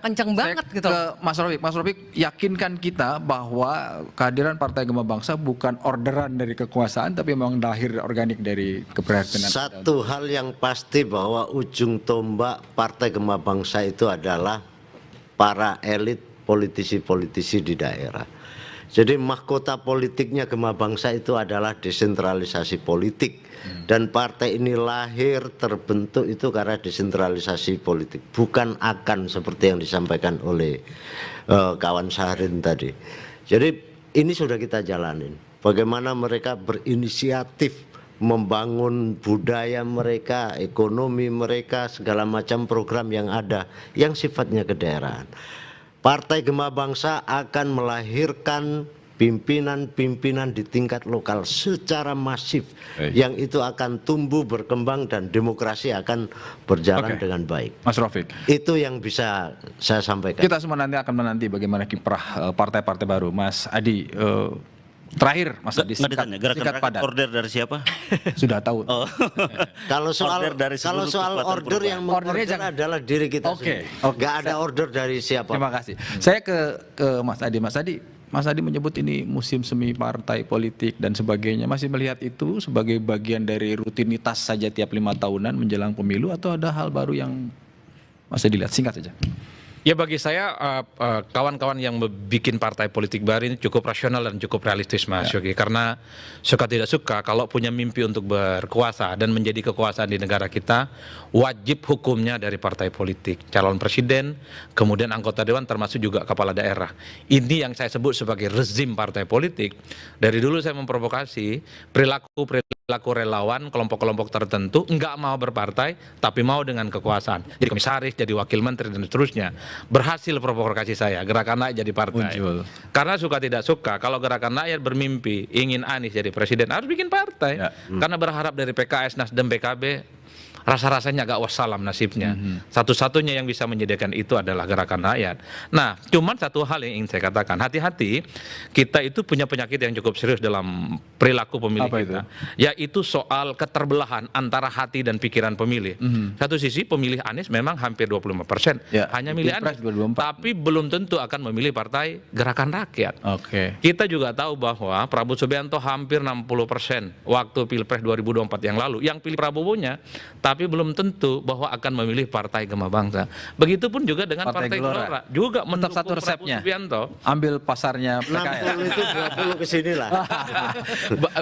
Speaker 4: kencang banget gitu.
Speaker 2: Mas Rofik, yakinkan kita bahwa kehadiran Partai Gema Bangsa bukan orderan dari kekuasaan tapi memang lahir organik dari keprihatinan.
Speaker 3: Satu hal yang pasti bahwa ujung tombak Partai Gema Bangsa itu adalah para elit politisi-politisi di daerah. Jadi mahkota politiknya Gema Bangsa itu adalah desentralisasi politik. Dan partai ini lahir, terbentuk itu karena desentralisasi politik. Bukan akan seperti yang disampaikan oleh kawan Sahrin tadi. Jadi ini sudah kita jalanin. Bagaimana mereka berinisiatif membangun budaya mereka, ekonomi mereka, segala macam program yang ada yang sifatnya kedaerahan. Partai Gema Bangsa akan melahirkan pimpinan-pimpinan di tingkat lokal secara masif yang itu akan tumbuh, berkembang dan demokrasi akan berjalan dengan baik.
Speaker 2: Mas Rofik,
Speaker 3: itu yang bisa saya sampaikan.
Speaker 2: Kita semua nanti akan menanti bagaimana kiprah partai-partai baru. Mas Adi, terakhir Mas Adi,
Speaker 5: singkat padat. Order dari siapa?
Speaker 2: Sudah tahu.
Speaker 3: Kalau soal order yang mengorder adalah diri kita sendiri. Nggak ada order dari siapa.
Speaker 2: Terima kasih. Saya ke Mas Adi. Mas Adi menyebut ini musim semi partai politik dan sebagainya. Masih melihat itu sebagai bagian dari rutinitas saja tiap 5 tahunan menjelang pemilu atau ada hal baru yang Mas Adi lihat? Singkat saja.
Speaker 6: Ya bagi saya kawan-kawan yang bikin partai politik baru ini cukup rasional dan cukup realistis Mas Yogi. Karena suka tidak suka kalau punya mimpi untuk berkuasa dan menjadi kekuasaan di negara kita, wajib hukumnya dari partai politik, calon presiden, kemudian anggota dewan termasuk juga kepala daerah. Ini yang saya sebut sebagai rezim partai politik. Dari dulu saya memprovokasi perilaku relawan kelompok-kelompok tertentu nggak mau berpartai tapi mau dengan kekuasaan. Jadi komisaris, jadi wakil menteri dan seterusnya. Berhasil provokasi saya, Gerakan Rakyat jadi partai.
Speaker 2: Muncul.
Speaker 6: Karena suka tidak suka, kalau Gerakan Rakyat bermimpi ingin Anies jadi presiden harus bikin partai. Karena berharap dari PKS, Nasdem, PKB rasa-rasanya agak wassalam nasibnya. Satu-satunya yang bisa menyediakan itu adalah Gerakan Rakyat. Nah, cuman satu hal yang ingin saya katakan, hati-hati, kita itu punya penyakit yang cukup serius dalam perilaku pemilih kita, yaitu soal keterbelahan antara hati dan pikiran pemilih. Satu sisi pemilih Anies memang hampir 25%, hanya milih Anies, tapi belum tentu akan memilih partai Gerakan Rakyat. Kita juga tahu bahwa Prabowo Subianto hampir 60% waktu Pilpres 2024 yang lalu, yang pilih Prabowo-nya, tapi belum tentu bahwa akan memilih Partai Gema Bangsa. Begitupun juga dengan Partai Gelora, juga mendukung
Speaker 2: satu resepnya.
Speaker 6: Prabowo Subianto.
Speaker 2: Ambil pasarnya PKS.
Speaker 3: 60 itu 20 ke sini lah.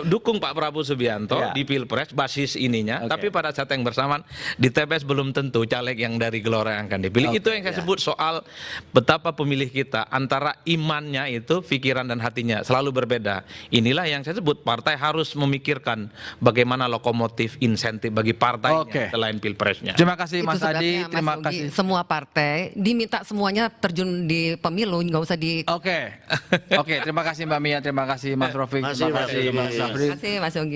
Speaker 6: Dukung Pak Prabowo Subianto di Pilpres basis ininya, tapi pada saat yang bersamaan di TPS belum tentu caleg yang dari Gelora yang akan dipilih. Itu yang saya sebut soal betapa pemilih kita antara imannya itu, pikiran dan hatinya selalu berbeda. Inilah yang saya sebut partai harus memikirkan bagaimana lokomotif insentif bagi partainya selain Pilpresnya.
Speaker 2: Terima kasih Mas
Speaker 4: Itu
Speaker 2: Adi,
Speaker 4: sebabnya,
Speaker 2: terima
Speaker 4: Mas Yogi,
Speaker 2: kasih.
Speaker 4: semua partai diminta semuanya terjun di pemilu, nggak usah di.
Speaker 2: Oke, terima kasih Mbak Mia, terima kasih Mas Rofik, terima kasih Mas Safri.
Speaker 4: Terima kasih Mas Yogi.